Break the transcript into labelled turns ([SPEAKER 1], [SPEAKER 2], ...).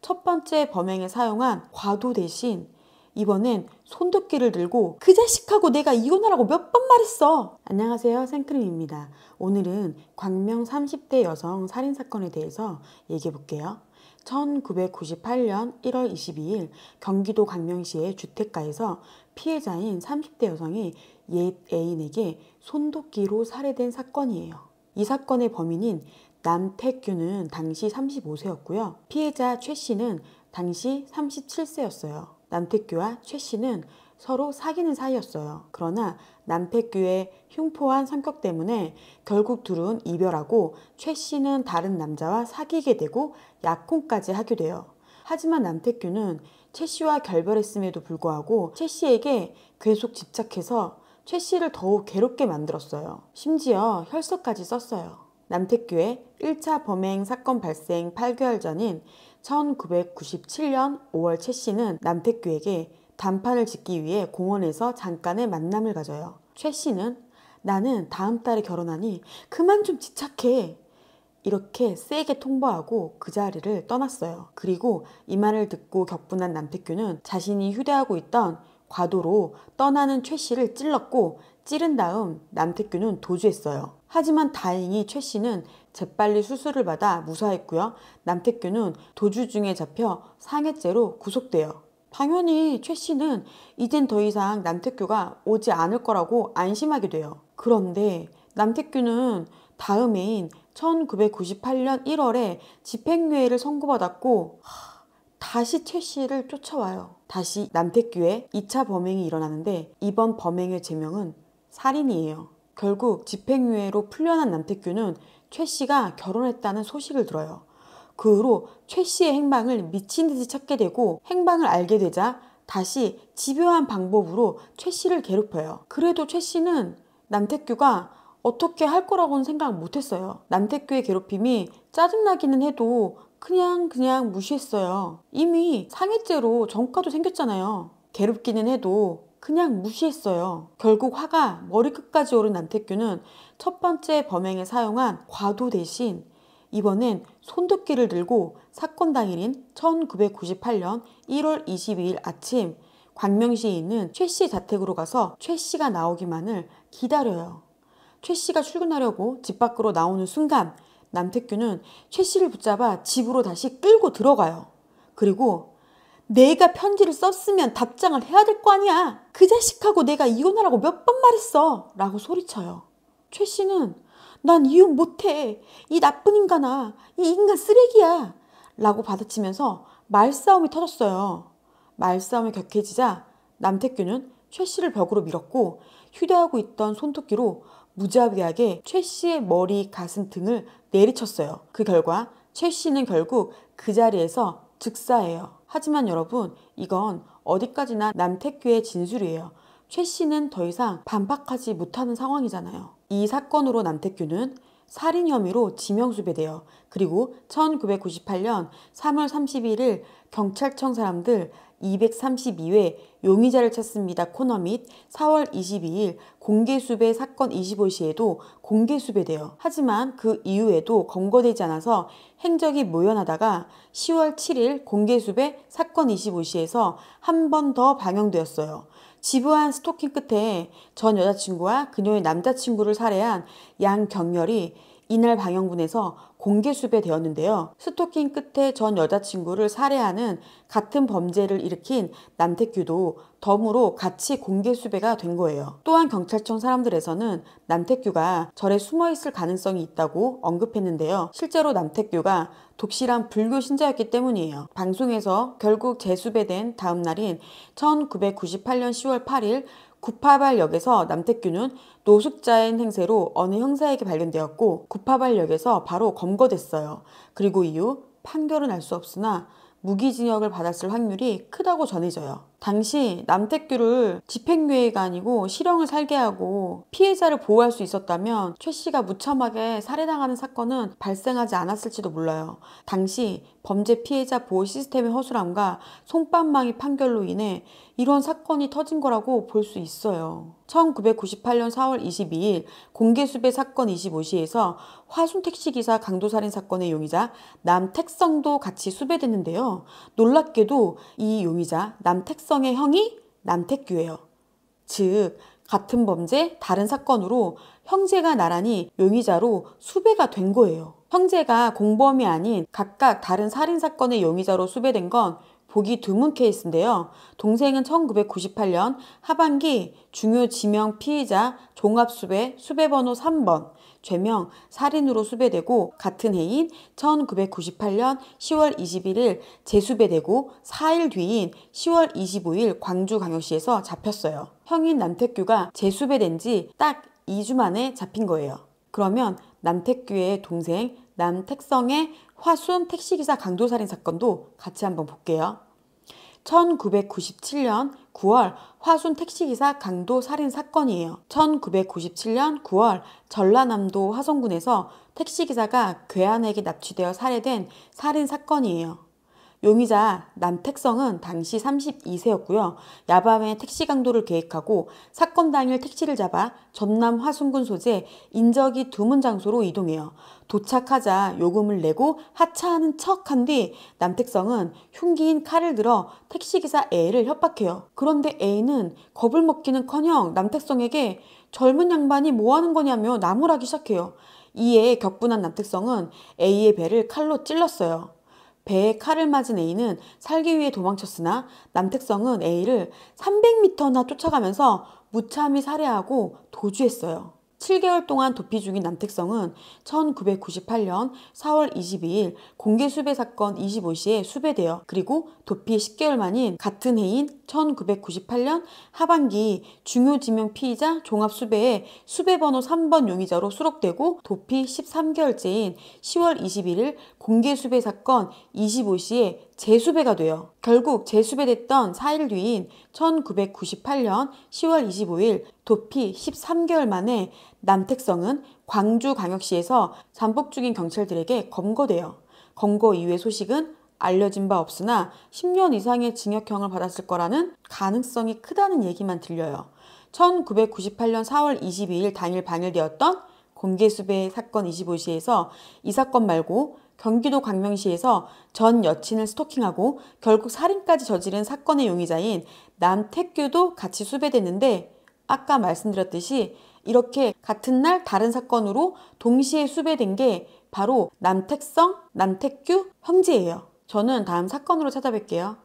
[SPEAKER 1] 첫 번째 범행에 사용한 과도 대신 이번엔 손도끼를 들고 그 자식하고 내가 이혼하라고 몇 번 말했어. 안녕하세요, 생크림입니다. 오늘은 광명 30대 여성 살인사건에 대해서 얘기해 볼게요. 1998년 1월 22일 경기도 광명시의 주택가에서 피해자인 30대 여성이 옛 애인에게 손도끼로 살해된 사건이에요. 이 사건의 범인인 남태규는 당시 35세였고요. 피해자 최 씨는 당시 37세였어요. 남태규와 최 씨는 서로 사귀는 사이였어요. 그러나 남태규의 흉포한 성격 때문에 결국 둘은 이별하고 최 씨는 다른 남자와 사귀게 되고 약혼까지 하게 돼요. 하지만 남태규는 최 씨와 결별했음에도 불구하고 최 씨에게 계속 집착해서 최 씨를 더욱 괴롭게 만들었어요. 심지어 혈서까지 썼어요. 남태규의 1차 범행 사건 발생 8개월 전인 1997년 5월 최 씨는 남태규에게 단판을 짓기 위해 공원에서 잠깐의 만남을 가져요. 최 씨는 나는 다음 달에 결혼하니 그만 좀 집착해. 이렇게 세게 통보하고 그 자리를 떠났어요. 그리고 이 말을 듣고 격분한 남태규는 자신이 휴대하고 있던 과도로 떠나는 최 씨를 찔렀고 찌른 다음 남태규는 도주했어요. 하지만 다행히 최 씨는 재빨리 수술을 받아 무사했고요. 남태규는 도주 중에 잡혀 상해죄로 구속돼요. 당연히 최 씨는 이젠 더 이상 남태규가 오지 않을 거라고 안심하게 돼요. 그런데 남태규는 다음 해인 1998년 1월에 집행유예를 선고받았고 다시 최 씨를 쫓아와요. 다시 남태규의 2차 범행이 일어나는데 이번 범행의 제명은 살인이에요. 결국 집행유예로 풀려난 남태규는 최 씨가 결혼했다는 소식을 들어요. 그 후로 최 씨의 행방을 미친 듯이 찾게 되고 행방을 알게 되자 다시 집요한 방법으로 최 씨를 괴롭혀요. 그래도 최 씨는 남태규가 어떻게 할 거라고는 생각 못했어요. 남태규의 괴롭힘이 짜증나기는 해도 그냥 무시했어요. 이미 상해죄로 전과도 생겼잖아요. 괴롭기는 해도 그냥 무시했어요. 결국 화가 머리끝까지 오른 남태규는 첫 번째 범행에 사용한 과도 대신 이번엔 손도끼를 들고 사건 당일인 1998년 1월 22일 아침 광명시에 있는 최 씨 자택으로 가서 최 씨가 나오기만을 기다려요. 최 씨가 출근하려고 집 밖으로 나오는 순간 남태규는 최 씨를 붙잡아 집으로 다시 끌고 들어가요. 그리고 내가 편지를 썼으면 답장을 해야 될 거 아니야. 그 자식하고 내가 이혼하라고 몇 번 말했어. 라고 소리쳐요. 최 씨는 난 이혼 못해. 이 나쁜 인간아. 이 인간 쓰레기야. 라고 받아치면서 말싸움이 터졌어요. 말싸움이 격해지자 남태규는 최 씨를 벽으로 밀었고 휴대하고 있던 손도끼로 무자비하게 최 씨의 머리, 가슴 등을 내리쳤어요. 그 결과 최 씨는 결국 그 자리에서 즉사해요. 하지만 여러분, 이건 어디까지나 남태규의 진술이에요. 최 씨는 더 이상 반박하지 못하는 상황이잖아요. 이 사건으로 남태규는 살인 혐의로 지명수배돼요. 그리고 1998년 3월 31일 경찰청 사람들 232회 용의자를 찾습니다 코너 및 4월 22일 공개수배 사건 25시에도 공개수배돼요. 하지만 그 이후에도 검거되지 않아서 행적이 묘연하다가 10월 7일 공개수배 사건 25시에서 한 번 더 방영되었어요. 집요한 스토킹 끝에 전 여자친구와 그녀의 남자친구를 살해한 양경렬이 이날 방영분에서 공개수배되었는데요. 스토킹 끝에 전 여자친구를 살해하는 같은 범죄를 일으킨 남태규도 덤으로 같이 공개수배가 된 거예요. 또한 경찰청 사람들에서는 남태규가 절에 숨어있을 가능성이 있다고 언급했는데요. 실제로 남태규가 독실한 불교 신자였기 때문이에요. 방송에서 결국 재수배된 다음 날인 1998년 10월 8일 구파발역에서 남태규는 노숙자인 행세로 어느 형사에게 발견되었고 구파발역에서 바로 검거됐어요. 그리고 이후 판결은 알 수 없으나 무기징역을 받았을 확률이 크다고 전해져요. 당시 남태규를 집행유예가 아니고 실형을 살게 하고 피해자를 보호할 수 있었다면 최 씨가 무참하게 살해당하는 사건은 발생하지 않았을지도 몰라요. 당시 범죄 피해자 보호 시스템의 허술함과 솜방망이 판결로 인해 이런 사건이 터진 거라고 볼 수 있어요. 1998년 4월 22일 공개수배 사건 25시에서 화순 택시기사 강도살인 사건의 용의자 남택성도 같이 수배됐는데요. 놀랍게도 이 용의자 남택성의 형이 남태규예요. 즉 같은 범죄 다른 사건으로 형제가 나란히 용의자로 수배가 된 거예요. 형제가 공범이 아닌 각각 다른 살인사건의 용의자로 수배된 건 보기 드문 케이스인데요. 동생은 1998년 하반기 중요 지명 피의자 종합수배 수배번호 3번 죄명 살인으로 수배되고 같은 해인 1998년 10월 21일 재수배되고 4일 뒤인 10월 25일 광주광역시에서 잡혔어요. 형인 남태규가 재수배된 지 딱 2주 만에 잡힌 거예요. 그러면 남태규의 동생 남택성의 화순 택시기사 강도살인 사건도 같이 한번 볼게요. 1997년 9월 화순 택시기사 강도살인 사건이에요. 1997년 9월 전라남도 화성군에서 택시기사가 괴한에게 납치되어 살해된 살인 사건이에요. 용의자 남택성은 당시 32세였고요. 야밤에 택시 강도를 계획하고 사건 당일 택시를 잡아 전남 화순군 소재 인적이 드문 장소로 이동해요. 도착하자 요금을 내고 하차하는 척한 뒤 남택성은 흉기인 칼을 들어 택시기사 A를 협박해요. 그런데 A는 겁을 먹기는커녕 남택성에게 젊은 양반이 뭐하는 거냐며 나무라기 시작해요. 이에 격분한 남택성은 A의 배를 칼로 찔렀어요. 배에 칼을 맞은 A는 살기 위해 도망쳤으나 남택성은 A를 300m나 쫓아가면서 무참히 살해하고 도주했어요. 7개월 동안 도피 중인 남택성은 1998년 4월 22일 공개수배 사건 25시에 수배되어 그리고 도피 10개월 만인 같은 해인 1998년 하반기 중요지명 피의자 종합수배에 수배번호 3번 용의자로 수록되고 도피 13개월째인 10월 21일 공개수배 사건 25시에 재수배가 돼요. 결국 재수배됐던 4일 뒤인 1998년 10월 25일 도피 13개월 만에 남택성은 광주광역시에서 잠복 중인 경찰들에게 검거돼요. 검거 이후의 소식은 알려진 바 없으나 10년 이상의 징역형을 받았을 거라는 가능성이 크다는 얘기만 들려요. 1998년 4월 22일 당일 방일되었던 공개수배 사건 25시에서 이 사건 말고 경기도 광명시에서 전 여친을 스토킹하고 결국 살인까지 저지른 사건의 용의자인 남태규도 같이 수배됐는데 아까 말씀드렸듯이 이렇게 같은 날 다른 사건으로 동시에 수배된 게 바로 남택성, 남태규 형제예요. 저는 다음 사건으로 찾아뵐게요.